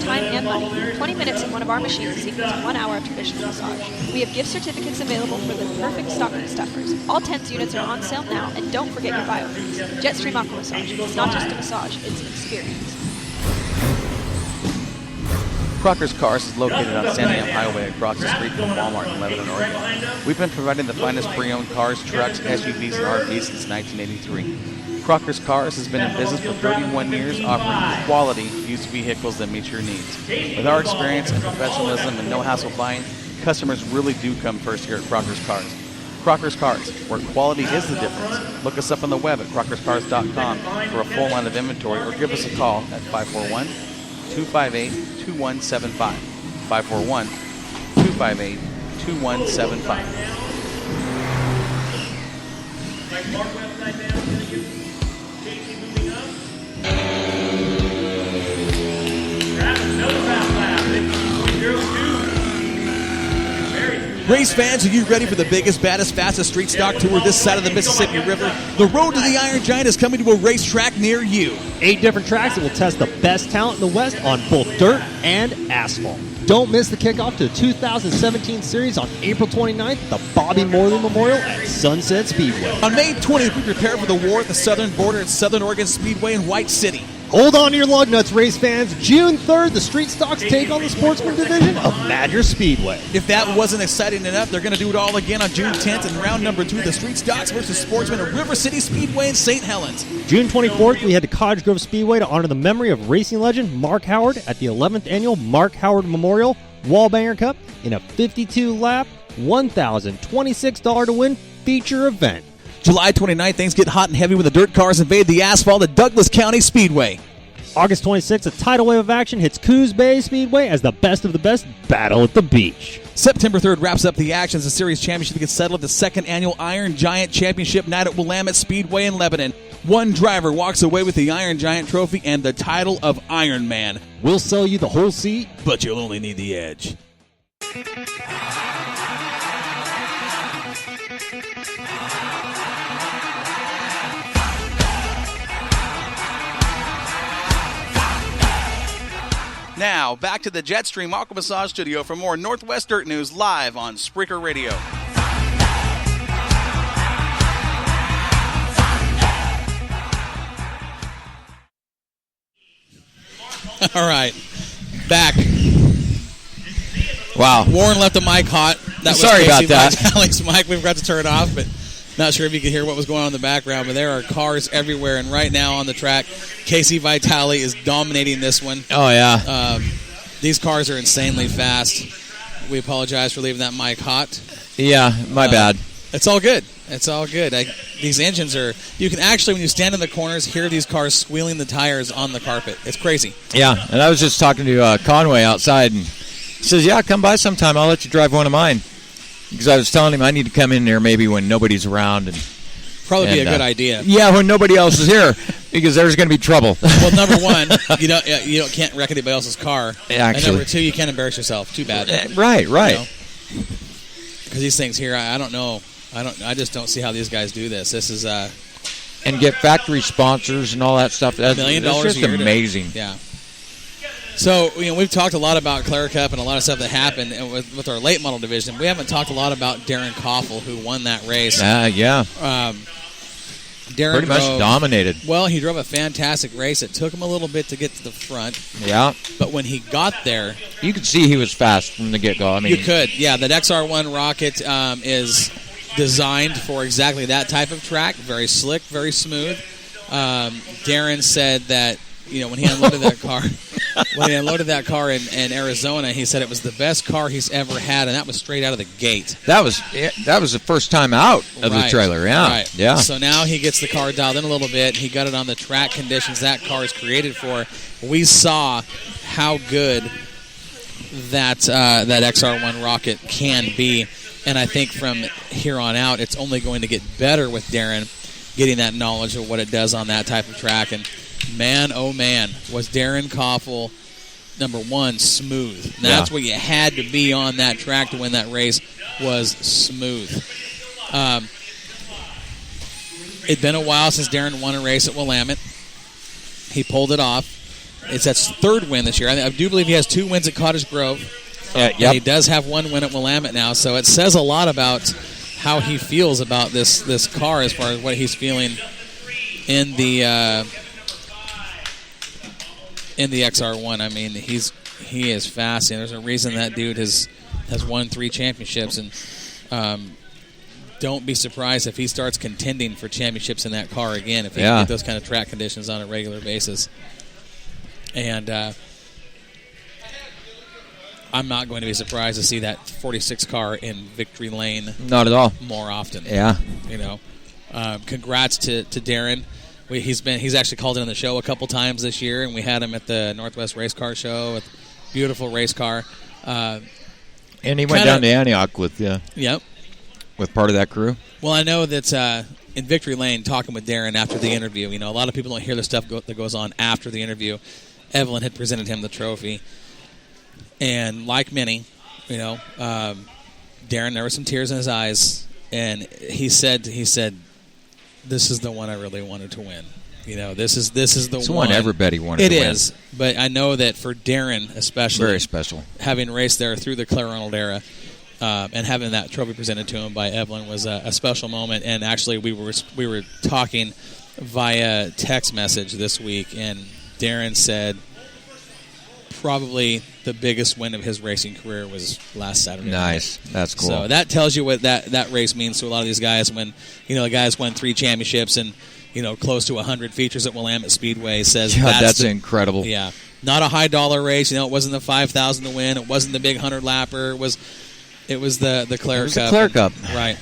time and money. 20 minutes in one of our machines is equal to 1 hour of traditional massage. We have gift certificates available for the perfect stocking stuffers. All TENS units are on sale now, and don't forget your biofreeze. Jetstream Aqua Massage. It's not just a massage, it's an experience. Crocker's Cars is located on Sandiam Highway across the street from Walmart in Lebanon, Oregon. We've been providing the finest pre-owned cars, trucks, SUVs, and RVs since 1983. Crocker's Cars has been in business for 31 years, offering quality used vehicles that meet your needs. With our experience and professionalism and no-hassle buying, customers really do come first here at Crocker's Cars. Crocker's Cars, where quality is the difference. Look us up on the web at crockerscars.com for a full line of inventory, or give us a call at 541-258-2175. 541-258-2175. Race fans, are you ready for the biggest, baddest, fastest street stock tour this side of the Mississippi River? The Road to the Iron Giant is coming to a racetrack near you. 8 different tracks that will test the best talent in the West on both dirt and asphalt. Don't miss the kickoff to the 2017 series on April 29th at the Bobby Morley Memorial at Sunset Speedway. On May 20th, we prepare for the war at the southern border at Southern Oregon Speedway in White City. Hold on to your lug nuts, race fans. June 3rd, the Street Stocks take on the Sportsman Division of Badger Speedway. If that wasn't exciting enough, they're going to do it all again on June 10th in round number 2, the Street Stocks versus Sportsman at River City Speedway in St. Helens. June 24th, we head to Cottage Grove Speedway to honor the memory of racing legend Mark Howard at the 11th Annual Mark Howard Memorial Wallbanger Cup in a 52-lap, $1,026 to win feature event. July 29th, things get hot and heavy when the dirt cars invade the asphalt at Douglas County Speedway. August 26th, a tidal wave of action hits Coos Bay Speedway as the best of the best battle at the beach. September 3rd wraps up the action as the series championship gets settled at the 2nd Annual Iron Giant Championship night at Willamette Speedway in Lebanon. One driver walks away with the Iron Giant trophy and the title of Iron Man. We'll sell you the whole seat, but you'll only need the edge. Now, back to the Jetstream Aqua Massage Studio for more Northwest Dirt News live on Spreaker Radio. All right, back. Wow. Warren left the mic hot. That was Sorry about that. Alex mic. We forgot to turn it off, but not sure if you could hear what was going on in the background, but there are cars everywhere, and right now on the track, Casey Vitale is dominating this one. Oh, yeah. These cars are insanely fast. We apologize for leaving that mic hot. Yeah, my bad. It's all good. It's all good. These engines are... You can actually, when you stand in the corners, hear these cars squealing the tires on the carpet. It's crazy. Yeah, and I was just talking to Conway outside, and he says, yeah, come by sometime. I'll let you drive one of mine. Because I was telling him I need to come in there maybe when nobody's around. Probably be a good idea. Yeah, when nobody else is here, because there's going to be trouble. Well, number one, you can't wreck anybody else's car. Actually. And number two, you can't embarrass yourself. Too bad. Right. Because these things here, I don't know. I just don't see how these guys do this. This is and get factory sponsors and all that stuff. That's $1 million just a year amazing. Yeah. So, we've talked a lot about Clare Cup and a lot of stuff that happened with our late model division. We haven't talked a lot about Darren Koffel, who won that race. Yeah. Darren pretty much dominated. Well, he drove a fantastic race. It took him a little bit to get to the front. Yeah. But when he got there... You could see he was fast from the get-go. I mean, you could. Yeah, that XR1 rocket is designed for exactly that type of track. Very slick, very smooth. Darren said that, when he unloaded that car, in Arizona, he said it was the best car he's ever had, and that was straight out of the gate. That was the first time out of the trailer. Yeah, right. Yeah. So now he gets the car dialed in a little bit. He got it on the track conditions that car is created for. We saw how good that XR1 rocket can be, and I think from here on out, it's only going to get better with Darren getting that knowledge of what it does on that type of track. And man, oh man, was Darren Koffel, number one, smooth. And that's what you had to be on that track to win that race, was smooth. It'd been a while since Darren won a race at Willamette. He pulled it off. It's his third win this year. I do believe he has 2 wins at Cottage Grove. Yep. And he does have 1 win at Willamette now, so it says a lot about how he feels about this car as far as what he's feeling in the XR1. I mean, he is fast, and there's a reason that dude has won 3 championships, and don't be surprised if he starts contending for championships in that car again if he can get those kind of track conditions on a regular basis. And I'm not going to be surprised to see that 46 car in Victory Lane. Not at all. More often. Yeah. You know, congrats to Darren. He's actually called in on the show a couple times this year, and we had him at the Northwest Race Car Show with beautiful race car. And he went down to Antioch with with part of that crew. Well, I know that in Victory Lane, talking with Darren after the interview, you know, a lot of people don't hear the stuff that goes on after the interview. Evelyn had presented him the trophy. And like many, you know, Darren, there were some tears in his eyes, and he said, "This is the one I really wanted to win. You know, this is the one everybody wanted to win. It is, but I know that for Darren especially, very special, having raced there through the Claire Arnold era, and having that trophy presented to him by Evelyn was a special moment. And actually, we were talking via text message this week, and Darren said probably the biggest win of his racing career was last Saturday. Nice. That's cool. So that tells you what that race means to a lot of these guys when, you know, the guys won 3 championships and, you know, close to 100 features at Willamette Speedway says that's incredible. Yeah. Not a high dollar race. You know, it wasn't the 5,000 to win. It wasn't the big 100-lapper. It was the Claire Cup. The Claire Cup. Right.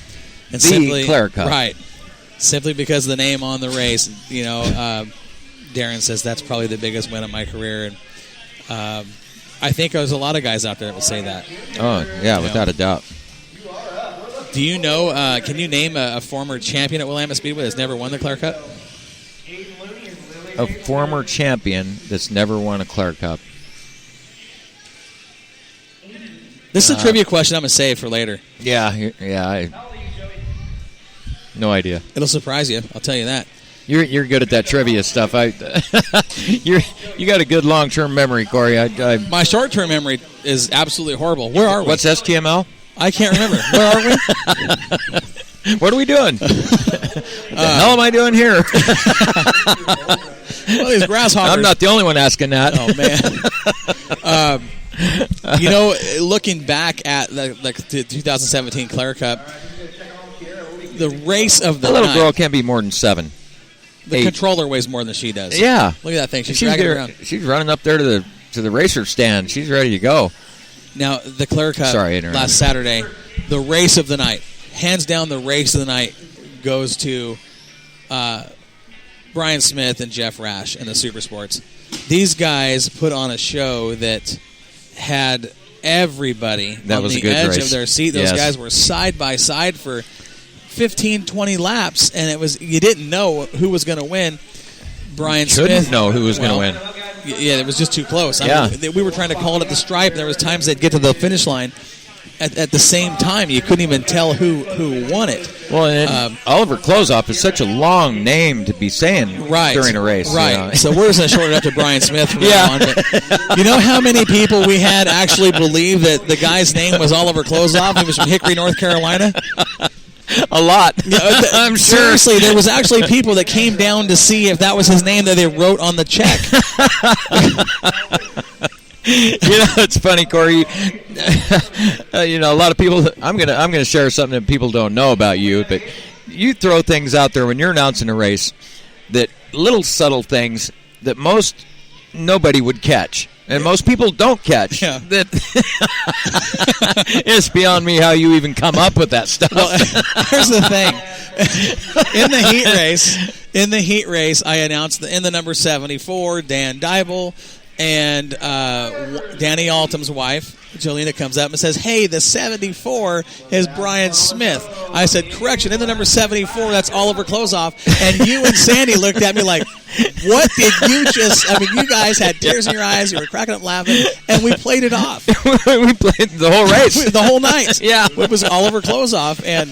And the Claire Cup. Right. Simply because of the name on the race, you know, Darren says that's probably the biggest win of my career. And I think there's a lot of guys out there that would say that. Oh, yeah, without a doubt. Do you know, can you name a former champion at Willamette Speedway that's never won the Claire Cup? A former champion that's never won a Claire Cup. This is a trivia question I'm going to save for later. Yeah. No idea. It'll surprise you, I'll tell you that. You're good at that trivia stuff. You got a good long-term memory, Corey. My short-term memory is absolutely horrible. Where are we? What's STML? I can't remember. Where are we? What are we doing? What the hell am I doing here? Well, these grasshoppers. I'm not the only one asking that. Oh, man. You know, looking back at the 2017 Claire Cup, the race of the little night, girl can't be more than 7. The 8. Controller weighs more than she does. Yeah. Look at that thing. She's dragging it around. She's running up there to the racer stand. She's ready to go. Now, the Claire Cup last Saturday, the race of the night, hands down the race of the night goes to Brian Smith and Jeff Rash in the Super Sports. These guys put on a show that had everybody on the edge of their seat. Those guys were side by side for 15, 20 laps, and you didn't know who was going to win. Brian Smith couldn't know who was going to win. Yeah, it was just too close. I mean, we were trying to call it at the stripe, and there was times they'd get to the finish line at the same time. You couldn't even tell who won it. Well, and Oliver Klozoff is such a long name to be saying during a race. Right. You know? So we're just going to shorten it up to Brian Smith from now on. But you know how many people we had actually believe that the guy's name was Oliver Klozoff? He was from Hickory, North Carolina. A lot. I'm sure. Seriously, there was actually people that came down to see if that was his name that they wrote on the check. You know, it's funny, Corey. You know, a lot of people. I'm gonna share something that people don't know about you, but you throw things out there when you're announcing a race, that little subtle things that nobody would catch. And most people don't catch. Yeah. That it's beyond me how you even come up with that stuff. Well, here's the thing. In the heat race, I announced in the number 74, Dan Dybel, and Danny Altum's wife, Jolena, comes up and says, "Hey, the 74 is Brian Smith." I said, "Correction, in the number 74, that's Oliver Klozoff." And you and Sandy looked at me like, what did you just... I mean, you guys had tears in your eyes, you were cracking up laughing, and we played it off. We played the whole race. The whole night. Yeah. It was Oliver Klozoff, and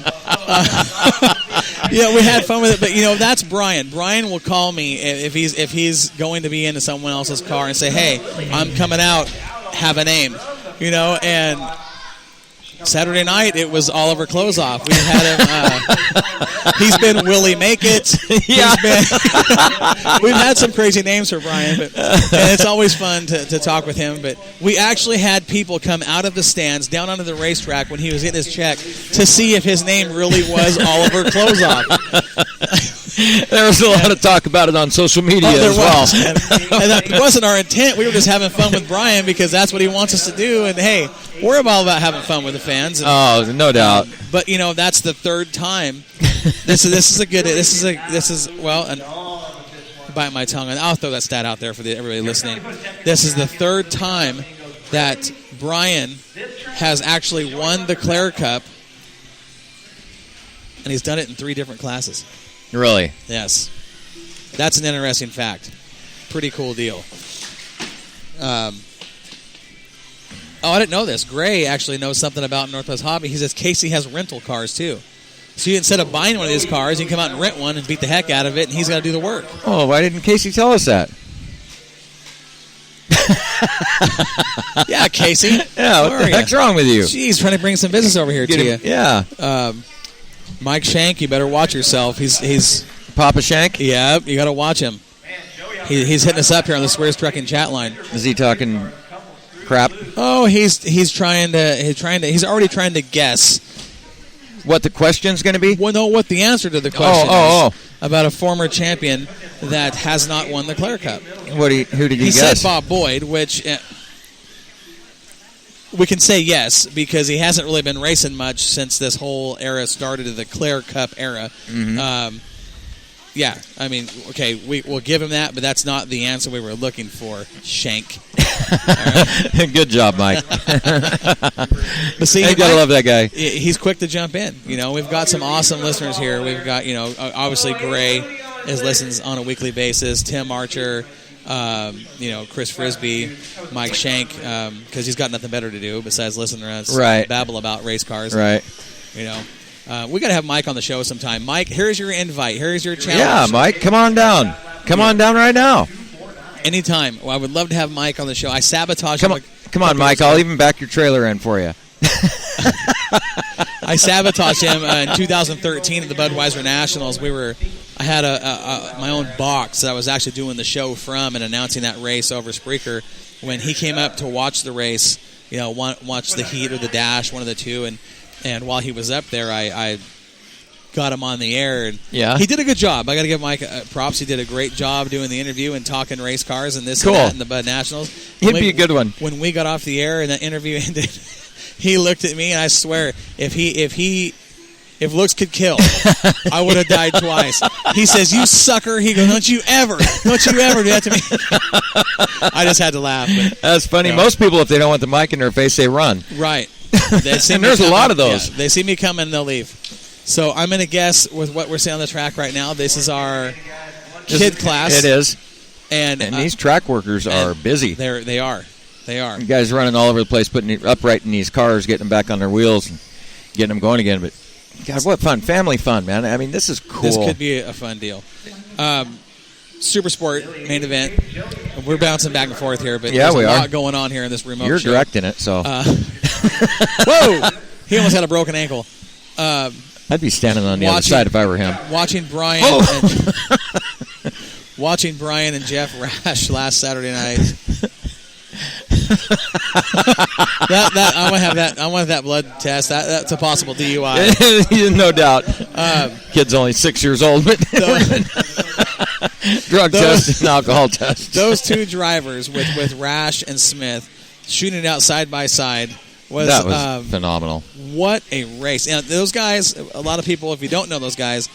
Yeah, we had fun with it, but that's Brian. Brian will call me if he's going to be into someone else's car and say, "Hey, I'm coming out. Have a name," and. Saturday night, it was Oliver Closeoff. We had him. He's been Willie Make It. Yeah. We've had some crazy names for Brian, and it's always fun to talk with him. But we actually had people come out of the stands down onto the racetrack when he was getting his check to see if his name really was Oliver Closeoff. There was a lot of talk about it on social media as well. And that wasn't our intent. We were just having fun with Brian because that's what he wants us to do. And hey, we're all about having fun with the fans. And, no doubt. But that's the third time. This is bite my tongue, and I'll throw that stat out there for everybody listening. This is the third time that Brian has actually won the Clare Cup, and he's done it in 3 different classes. Really? Yes. That's an interesting fact. Pretty cool deal. I didn't know this. Gray actually knows something about Northwest Hobby. He says Casey has rental cars, too. So instead of buying one of his cars, you can come out and rent one and beat the heck out of it, and he's got to do the work. Oh, why didn't Casey tell us that? Yeah, Casey. Yeah, what the heck's wrong with you? Jeez, trying to bring some business over here to you. Yeah. Mike Shank, you better watch yourself. He's Papa Shank? Yeah, you got to watch him. He's hitting us up here on the Swears Trucking chat line. Is he talking crap? Oh, he's already trying to guess what the question's going to be. Well, no, what the answer to the question is about a former champion that has not won the Clare Cup. Who did he guess? He said Bob Boyd, which we can say yes because he hasn't really been racing much since this whole era started, the Clare Cup era. Mm-hmm. Yeah, I mean, okay, we'll give him that, but that's not the answer we were looking for, Shank. Right. Good job, Mike. But see, you gotta love that guy. He's quick to jump in. We've got some awesome listeners here. We've got, obviously Gray listens on a weekly basis. Tim Archer, Chris Frisbee, Mike Shank, because he's got nothing better to do besides listen to us babble about race cars. Right. We got to have Mike on the show sometime. Mike, here's your invite. Here's your challenge. Yeah, Mike, come on down. Come on down right now. Anytime. Well, I would love to have Mike on the show. I sabotaged him. Come on, Mike. I'll even back your trailer in for you. I sabotaged him in 2013 at the Budweiser Nationals. I had my own box that I was actually doing the show from and announcing that race over Spreaker. When he came up to watch the race, watch the heat or the dash, one of the two, and while he was up there, I got him on the air. And he did a good job. I got to give Mike props. He did a great job doing the interview and talking race cars and this and that in the Bud Nationals. He'd be a good one. When we got off the air and that interview ended, he looked at me, and I swear, if looks could kill, I would have died twice. He says, "You sucker." He goes, don't you ever do that to me. I just had to laugh. But, that's funny. Most people, if they don't want the mic in their face, they run. Right. And there's a lot of those. Yeah, they see me coming, they'll leave. So I'm going to guess with what we're seeing on the track right now, this is our kid class. It is. And these track workers are busy. They are. You guys running all over the place, putting it upright in these cars, getting them back on their wheels, and getting them going again. But, God, what fun. Family fun, man. I mean, this is cool. This could be a fun deal. Super Sport main event. We're bouncing back and forth here, but there's a lot going on here in this remote You're show. directing it, so. Whoa! He almost had a broken ankle. I'd be standing on the other side if I were him. Watching Brian and Jeff Rash last Saturday night. I want to have that. I want that blood test. That's a possible DUI. No doubt. Kid's only 6 years old, but drug test and alcohol test. Those two drivers with Rash and Smith shooting it out side by side was phenomenal. What a race! And those guys, a lot of people, if you don't know those guys,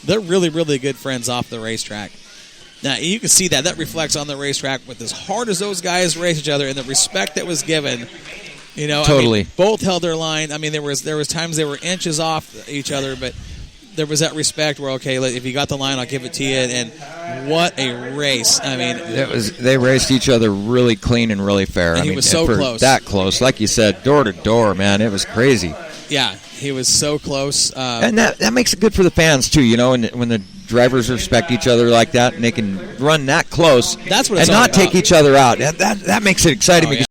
they're really, really good friends off the racetrack. Now, you can see that reflects on the racetrack with as hard as those guys race each other and the respect that was given. Totally. I mean, both held their line. I mean, there was times they were inches off each other, but there was that respect where, okay, if you got the line, I'll give it to you. And what a race. I mean, they raced each other really clean and really fair. And he was so close. That close. Like you said, door to door, man. It was crazy. Yeah, he was so close. And that makes it good for the fans too, and when the drivers respect each other like that and they can run that close That's what and it's all not take about. each other out. That makes it exciting Oh, because